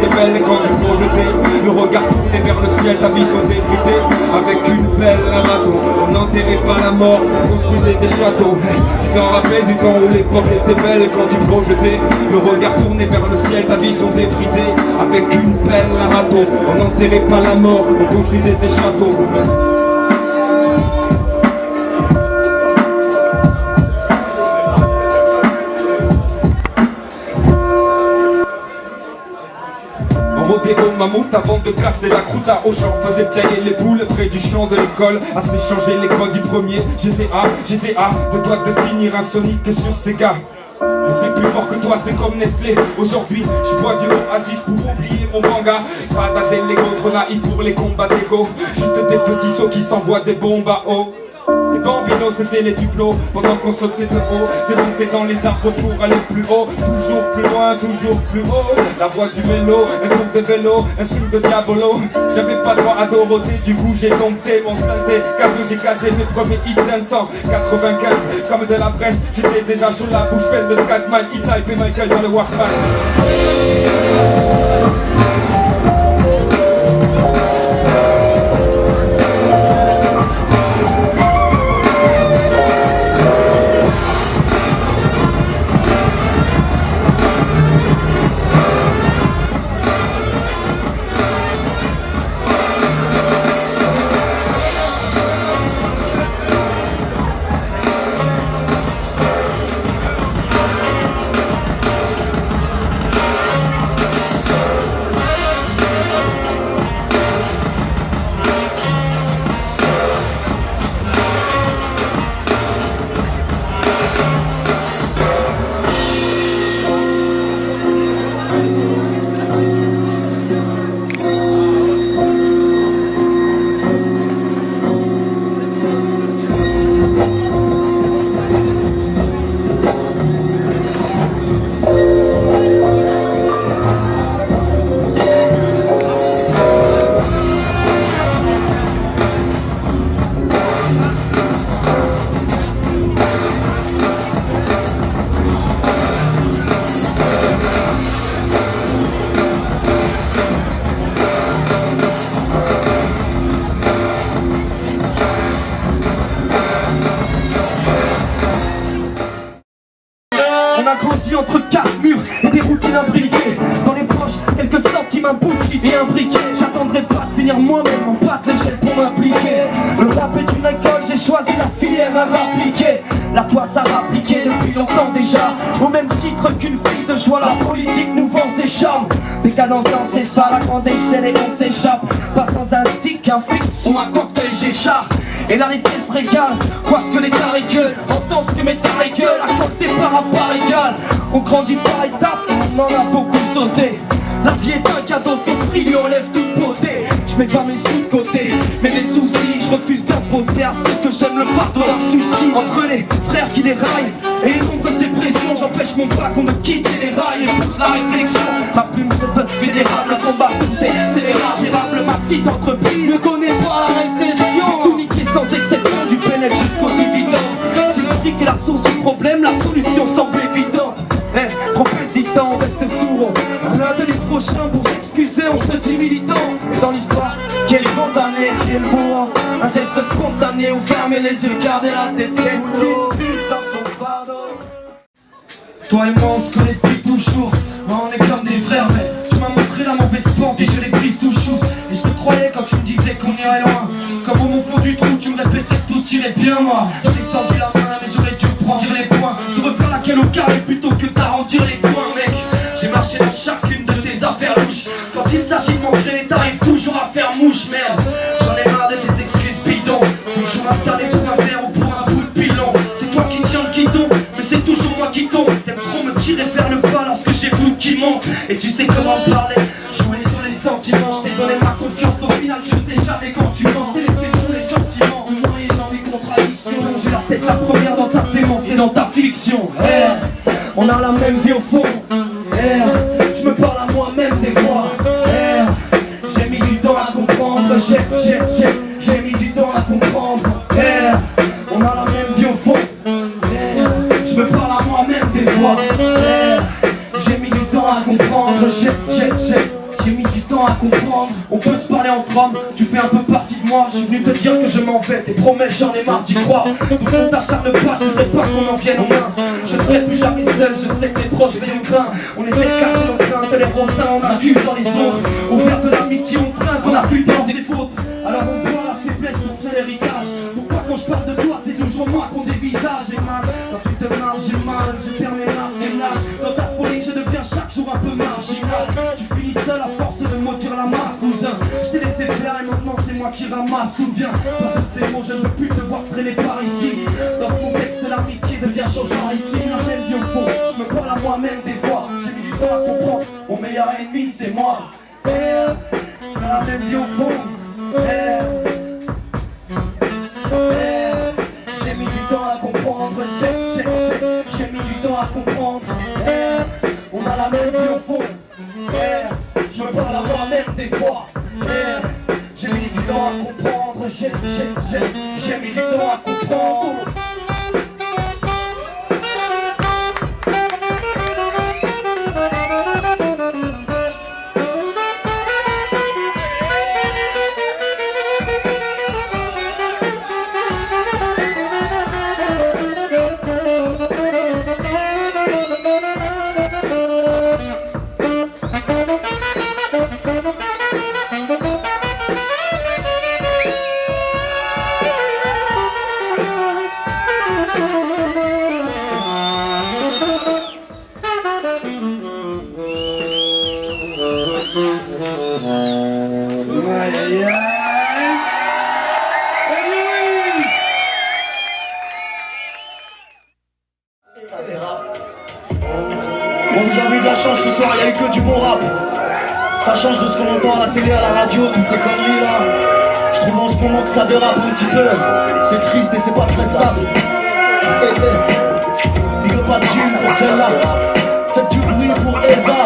était belle quand tu projetais le regard tourné vers le ciel, ta vie sont débridée. Avec une pelle, un râteau, on n'enterrait pas la mort, on construisait des châteaux. Tu t'en rappelles du temps où l'époque était belle quand tu projetais le regard tourné vers le ciel, ta vie sont débridée. Avec une pelle, un râteau, on n'enterrait pas la mort, on construisait des châteaux. Au mammouth avant de casser la croûte à Auchan, faisait player les poules près du champ de l'école, à s'échanger les codes du premier. GTA, de toi de finir un Sonic sur Sega. Mais c'est plus fort que toi, c'est comme Nestlé. Aujourd'hui, je bois du Oasis pour oublier mon manga. Pas d'adèle, les contre naïfs pour les combats d'ego. Juste des petits sauts qui s'envoient des bombes à eau. Les bambinos c'était les duplos, pendant qu'on sautait de haut, démonter dans les arbres pour aller plus haut, toujours plus loin, toujours plus haut. La voix du vélo, un groupe de vélo, un swing de diabolo. J'avais pas droit à Dorothée, du coup j'ai dompté mon synthé. Caseux j'ai casé mes premiers hits dansants. 95, comme de la presse, j'étais déjà chaud la bouche pleine de Scatman, E-Type et Michael dans le Walkman. On a grandi entre quatre murs et des routines imbriquées. Dans les poches, quelques centimes, un bouti et un briquet. J'attendrai pas de finir moi-même en pâte l'échelle pour m'impliquer. Le rap est une école, j'ai choisi la filière à rappliquer. La poisse à rappliquer depuis longtemps déjà. Au même titre qu'une fille de joie, la politique nous vend ses charmes. Des cadences dans ses phares à grande échelle et on s'échappe. Pas sans un stick, un fixe ou un cocktail j'écharpe. Et la réalité se régale, vois ce que les tarés gueulent. Entends ce que mes tarés gueulent, à côté par à part égale. On grandit par étapes, on en a beaucoup sauté. La vie est un cadeau, son esprit lui enlève toute beauté. Je mets pas mes sous de côté, mais mes soucis je refuse d'imposer à ceux que j'aime le fardeau d'un suicide. Entre les frères qui les raillent et les nombreuses dépressions, j'empêche mon wagon de quitter les rails et pousse la réflexion. Ma plume c'est fédérable, la combat poussée, c'est les rares gérables. Ma petite entreprise ne connaît pas la récession. Tout niquer sans exception, du PNL jusqu'au dividende. Si le fric est la source du problème, la solution semble évidente. Trop hésitant, on reste sourd. On a de les prochains pour s'excuser, on se dit militant. Et dans l'histoire, qui est le condamné, qui est le bourreau? Un geste spontané ou fermer les yeux, garder la tête sous l'eau. Sans son fardeau. Toi et moi on se connaît depuis toujours. Moi on est comme des frères, mais tu m'as montré la mauvaise pente et je l'ai prise tout chousse. Et je te croyais quand tu me disais qu'on irait loin. Comme au fond du trou, tu me répétais que tout irait bien moi. Je t'ai tendu la main mais j'aurais dû prendre les points. Tu refaire laquelle au carré plutôt que d'arrondir les coins mec. J'ai marché dans chacune de tes affaires louches. Quand il s'agit de m'entraîner t'arrives toujours à faire mouche merde. J'en ai marre de tes excuses bidons. Toujours à me tanner pour un verre ou pour un bout de pilon. C'est toi qui tiens le guidon, mais c'est toujours moi qui tombe. T'aimes trop me tirer vers le bas lorsque j'ai le doute qui monte. Et tu sais comment parler, jouer sur les sentiments. Je t'ai donné ma confiance, au final je sais jamais quand tu mens. Je t'ai laissé tous les sentiments, me noyer dans mes contradictions. J'ai la tête la première dans ta démence et dans ta fiction. On a la même vie au fond. Je me parle à moi-même des fois. J'ai mis du temps à comprendre. J'ai mis du temps à comprendre. On a la même vie au fond. Je me parle à moi-même des fois. J'ai mis du temps à comprendre. temps à comprendre. On peut se parler entre hommes, tu fais un peu partie de moi. Je suis venu te dire que je m'en vais, tes promesses j'en ai marre d'y croire. Donc on t'acharne pas, je voudrais pas qu'on en vienne en main. Je ne serai plus jamais seul, je sais que tes proches viennent au train. On essaie de cacher nos craintes, les rotins, on accuse dans les autres. Au verre de l'amitié on craint qu'on a fui dans ses fautes. Alors on voit la faiblesse pour c'est l'héritage. Pourquoi quand je parle de toi c'est toujours moi qu'on dévisage. Et mal, quand tu te marres j'ai mal, j'ai perdu mes marques et lâche. Dans ta folie je deviens chaque jour un peu marginal. Tu finis seul à force de maudire la masse cousin. Je t'ai laissé faire et maintenant c'est moi qui ramasse. Souviens, par de ces mots je ne veux plus te voir traîner par ici. Dans ce contexte l'amitié devient chauffard ici. La même vie au fond, je me parle à moi-même des fois. J'ai mis du temps à comprendre, mon meilleur ennemi c'est moi. La même vie au fond. J'ai mis du temps à comprendre, j'ai mis du temps à comprendre. On a la même vie au fond. Je me parle à moi-même des fois. J'ai mis du temps à comprendre, j'ai mis du temps à comprendre. Bon, vous avez eu de la chance ce soir, il n'y a eu que du bon rap. Ça change de ce qu'on entend à la télé, à la radio, toutes ces conneries là. Je trouve en ce moment que ça dérape un petit peu. C'est triste et c'est pas très stable. Il veut pas de gym pour celle-là. Faites du bruit pour Eza.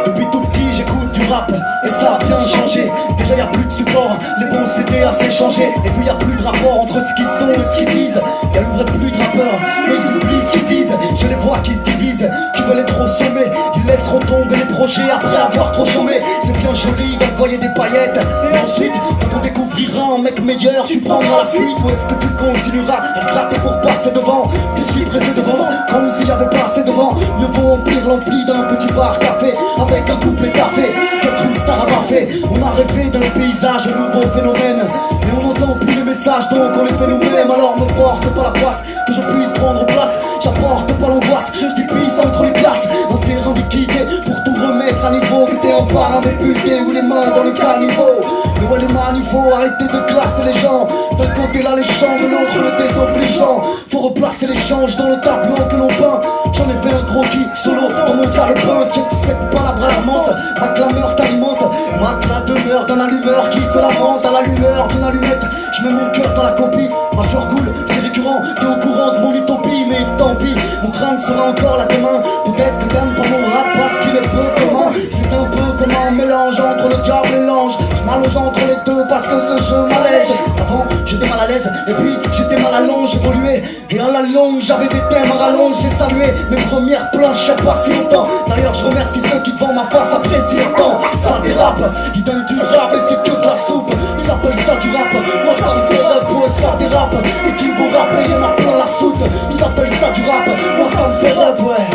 Depuis tout petit j'écoute du rap et ça a bien changé. Déjà y'a plus de support, les bons CD à s'échanger. Et puis y'a plus de rapport entre ce qu'ils sont et ce qu'ils disent. Y'a une vraie pluie de rappeurs, mais ils oublient ce qu'ils visent. Je les vois qui se divisent, qui veulent être au sommet. Ils laisseront tomber les projets après avoir trop chômé. C'est bien joli d'envoyer des paillettes, et ensuite quand on découvrira un mec meilleur, tu prendras la fuite. Ou est-ce que tu continueras à gratter pour passer devant? Tu suis pressé devant, comme s'il y avait pas assez de vent. Mieux vaut emplir l'ampli d'un petit bar café avec un couplet café qu'être une star à baffer. On a rêvé d'un paysage, un nouveau phénomène, mais on n'entend plus les messages donc on les fait nous-mêmes. Alors me porte pas la poisse, que je puisse prendre place. J'apporte pas l'angoisse, je dépuisse entre les classes. Un terrain d'équité pour tout remettre à niveau. Que t'es un parrain député ou les mains dans le caniveau. Mais ouais les manifos, arrêtez de classer les gens. D'un côté là les chants, de l'autre le désobligeant. Faut replacer l'échange dans le tableau que l'on peint. J'en ai fait un croquis solo dans mon calepin. Check cette palabre alarmante, ma clameur t'alimente. Matelas demeure d'un allumeur qui se lamente à la lueur d'une allumette. Je mets mon cœur dans la copie, ma soeur coule, c'est récurrent. T'es au courant de mon utopie, mais tant pis, mon crâne sera encore là demain. Peut-être que t'aimes pas mon rap parce qu'il est peu commun. C'est un peu comme un mélange entre le diable et l'ange. Je m'allonge entre les deux parce que ce jeu m'allège. Avant j'étais mal à l'aise et puis j'étais mal à longe, j'évoluais. Et à la longue j'avais des thèmes à rallonge. J'ai salué mes premières planches il y a pas si longtemps. D'ailleurs je remercie ceux qui devant ma face apprécient autant. Ça dérape, ils donnent du rap et c'est que de la soupe. Ils appellent ça du rap, moi ça me fait rap, ouais ça dérape. Et tu beau rap et y'en a plein la soupe. Ils appellent ça du rap, moi ça me fait rap, ouais.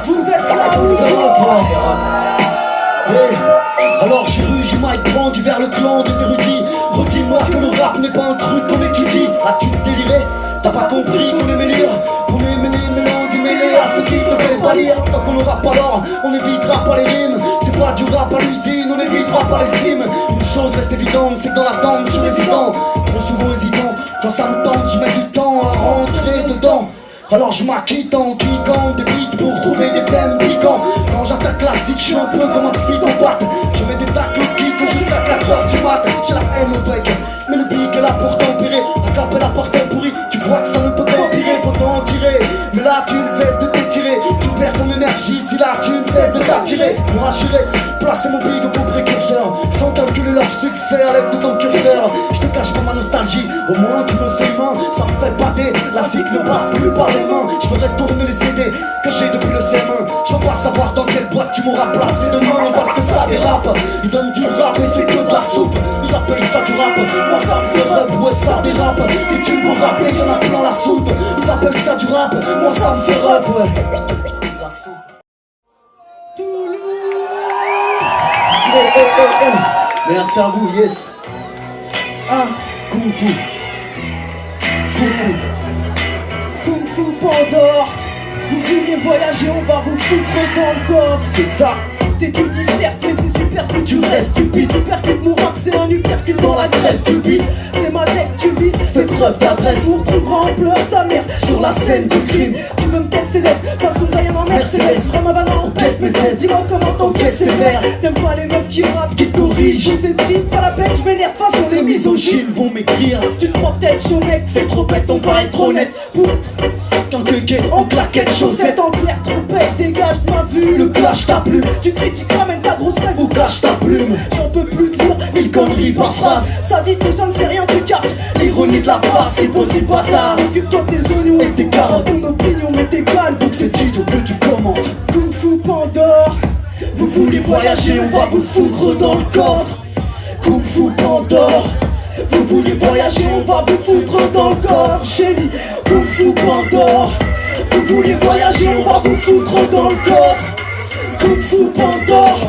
Vous êtes là, vous me fait rap, ouais. Hey. Alors j'ai rugi Mike Brandy vers le clan des érudits. Redis-moi que le rap n'est pas un truc qu'on étudie. As-tu déliré? T'as pas compris qu'on aimait lire, qu'on aimait les mélodies mêlées à ce qui te fait pas lire. Tant qu'on n'aura pas l'or, on évitera pas les rimes. C'est pas du rap à l'usine, on évitera pas les cimes. Une chose reste évidente, c'est que dans la tente je suis résident. Trop souvent hésitant, quand ça me tente je mets du temps à rentrer dedans. Alors je m'acquitte en cliquant des beats pour trouver des thèmes piquants. Quand j'attaque classique, je suis un peu comme un psychopathe. Je mets des tacles au kick jusqu'à 4h du mat. J'ai la haine au bec, mais le pic est là pour tempérer. La cape est là pour pourri, tu crois que ça ne peut qu'empirer, faut t'en tirer. Mais là tu ne cesses de t'étirer, tu perds ton énergie si là tu ne cesses de t'attirer. Pour assurer, placer mon big au précurseur, sans calculer leur succès à l'aide de ton curseur. Je te cache pas ma nostalgie, au moins tu me sais humain. Ça me fait bader, la cycle ne passe plus par les mains. Je ferais tourner les rap, ouais. Merci à vous, yes. Ah, Kung Fu. Kung Fu. Kung Fu Pandore, vous vouliez voyager, on va vous foutre dans le coffre. C'est ça. T'étudies certes, mais c'est super fou, tu restes stupide. Tu percutes mon rap, c'est un uppercut dans la graisse du beat. C'est ma tech, tu vises, fais preuve d'adresse. On retrouvera en pleurs ta mère sur la scène du crime. Tu veux me tester d'être façon Diane en Mercedes. Vraiment banal, on pèse mes 16. Dis-moi comment t'encaisses ces verres. T'aimes pas les meufs qui rappent, qui te corrigent. C'est triste, pas la peine, je m'énerve. Façon les misogynes vont m'écrire. Tu te crois peut-être chaud mec, c'est trop bête, on va être honnête. Pour Qu'un quequet en claquette chaussette. en clair trompette, dégage de ma vue. Le clash t'a plu. Tu critiques, ramène ta grosse fesse Ou cache ta plume. J'en peux plus de lire, Mille conneries par phrase. ça dit tout ça ne sait rien, tu captes L'ironie de la farce, c'est possible bâtard. Occupe-toi de tes oignons Et tes carottes. Ton opinion mais t'es calme. Donc c'est idiot que tu commentes. Kung Fu Pandore, Vous voulez voyager, on va vous foutre dans le coffre. Kung Fu Pandore. Vous voulez voyager, on va vous foutre dans le coffre. J'ai dit Kung Fu Pandore. Vous voulez voyager, on va vous foutre dans le coffre. Kung Fu Pandore.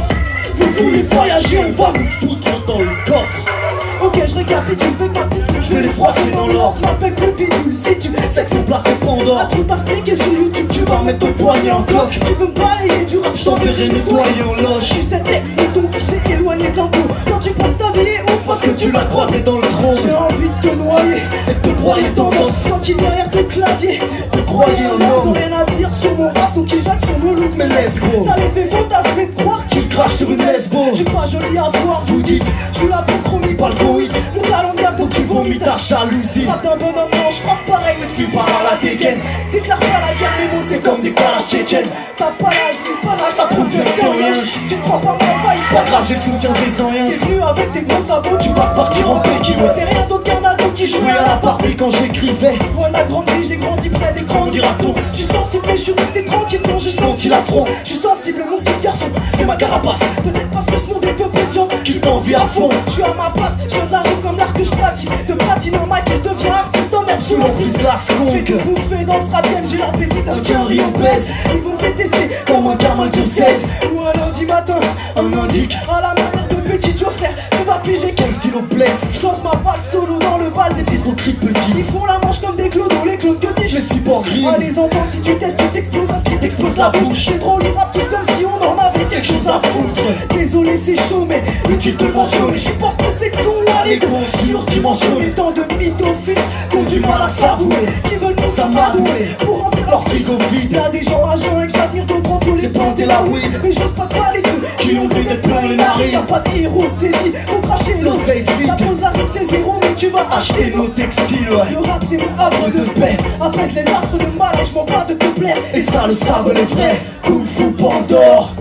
Vous voulez voyager, on va vous foutre dans le coffre. ok je récapitule, fais ma petite touche. Je vais les froisser dans l'ordre. M'appelle plus bidule si tu C'est que son place est Pandore. à trop t'astiquer sur YouTube. Tu vas mettre ton poignet en cloque. Tu veux me balayer du rap, Je t'enverrai nettoyer en Je loge. suis cet ex-mouton qui s'est éloigné de l'impôt. Quand tu penses ta vie est ouf Parce que tu l'as croisé dans le tronc. j'ai envie de te noyer. Et de broyer tendance. Toi qui derrière ton clavier Te croyez un Sans homme. rien à dire sur mon rap, donc qui jacque sur mon look. Mais laisse gros. Ça les fait fantasmer de croire Qu'il crache sur une lesbo. je suis pas joli à voir. Vous dites Je suis là pour chromie, pas le coït. mon talent diable, donc tu vomis Ta jalousie. Rap d'un bonhomme blanc, je rappe pareil, mais tu Tu pars à la dégaine. déclare pas la guerre, mais bon, C'est comme des kalash tchétchènes. t'as pas l'âge, ni pas l'âge, Ça prouve bien que t'es rien. Tu te prends pas ma faille, Pas grave, j'ai le soutien des anciens. T'es venu avec tes gros sabots, Tu vas repartir en péki, ouais. t'es rien d'autre qu'un ado qui joue Jouer à la Barbie quand j'écrivais. Moi la grande vie, j'ai grandi près des grands Dira-t-on. Je suis sensible mais je suis resté tranquille quand j'ai senti l'affront. Je suis sensible mon style garçon, C'est ma carapace peut-être parce que ce monde est peuplé de gens qui t'envie à fond. Je suis à ma place, je viens de la rue comme l'art que je pratique. De platine en mic et je deviens artiste en herbe sous Sous l'emprise de la Je vais tout sconque. bouffer dans ce rap game, j'ai l'appétit d'un Un carry obèse. Ils vont me détester Comme un gamin de 16. ou un lundi matin. Un indique. À la manière de petit Joe frère, tu vas piger Quel stylo blesse. je lance ma balle solo dans le bal des Hypocrite petit. Ils font la manche comme des clodos, les clones que dis-je. Les supports À riment. les entendre si tu testes, tu t'exploses un ski, T'exploses la bouche. C'est drôle, ils rappent tous comme si on en avait quelque chose à foutre. Désolé, c'est chaud, mais Utile de le mentionner. je suis pas pour ces cons là, Les cons surdimensionnés. Les temps de mytho-fils qui ont du mal à s'avouer, qui veulent nous amadouer pour remplir leur Leur frigo vide. Y'a des gens à jeun et que j'admire d'autres en tous les plantes et la weed. mais j'ose pas te parler d'eux Qui ont vu des plans les narines. Y'a pas de héros, c'est dit, faut cracher L'oseille vide. La pose la rue c'est zéro, mais tu vas acheter Acheter nos textiles, ouais. le rap c'est mon havre de paix. Apaise les affres de mal et je m'en bats de te plaire. Et ça le savent les vrais. Kung Fu Pandore.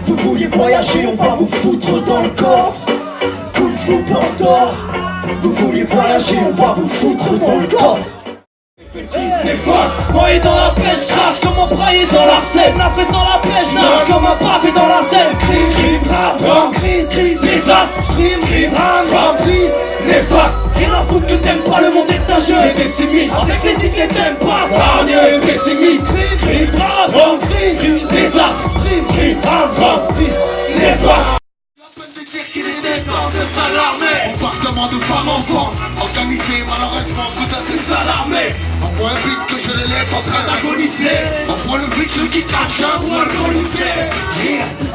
Vous vouliez voyager, on va vous foutre dans le coffre. Kung Fu Pandore. Vous vouliez voyager, on va vous foutre dans le coffre. Moi dans la pêche, crache comme un braillé sur la scène. La fraise dans la pêche, nage comme un pavé dans la scène. Crime, crime, rap, drame, crise, crise, désastre. Crime, crime, rame, rame, crise, néfaste. Rien à foutre que t'aimes pas, le monde est un jeu. Et pessimiste, avec les idées t'aimes pas. Hargneux et pessimiste. Crime, crime, drame, crise, crise, désastre. Crime, crime, rame, drame, crise, néfaste. Comportement de femmes enfants, organisé malheureusement tout à ces alarmés. On voit un vide que je les laisse en train d'agoniser. On prend le vide, je le quitte à jeun ou alcoolisé.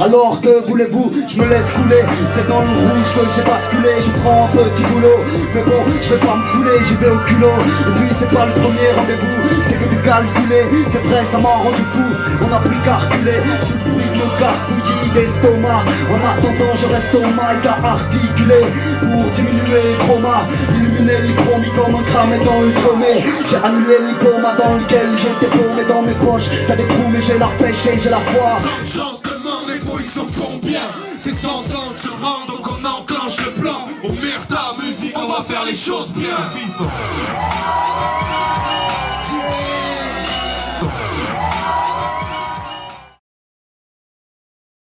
Alors que voulez-vous, je me laisse couler. C'est dans le rouge que j'ai basculé. Je prends un petit boulot, mais bon, je vais pas me fouler, j'y vais au culot. Et puis c'est pas le premier rendez-vous, c'est que du calculé. C'est vrai, ça m'a rendu fou, on n'a plus qu'à reculer. Sous le bruit de nos gargouillis d'estomac. En attendant, je reste au mic à articuler pour diminuer les chromas, illuminer les chromies comme un cramé dans le chromé. J'ai annulé le coma dans lequel j'étais paumé dans mes poches. T'as des trous mais j'ai la pêche et j'ai la foi. Chance de mort, les gros ils sont combien? C'est tentant de se rendre, donc on enclenche le plan. On merde ta musique, on va faire les choses bien.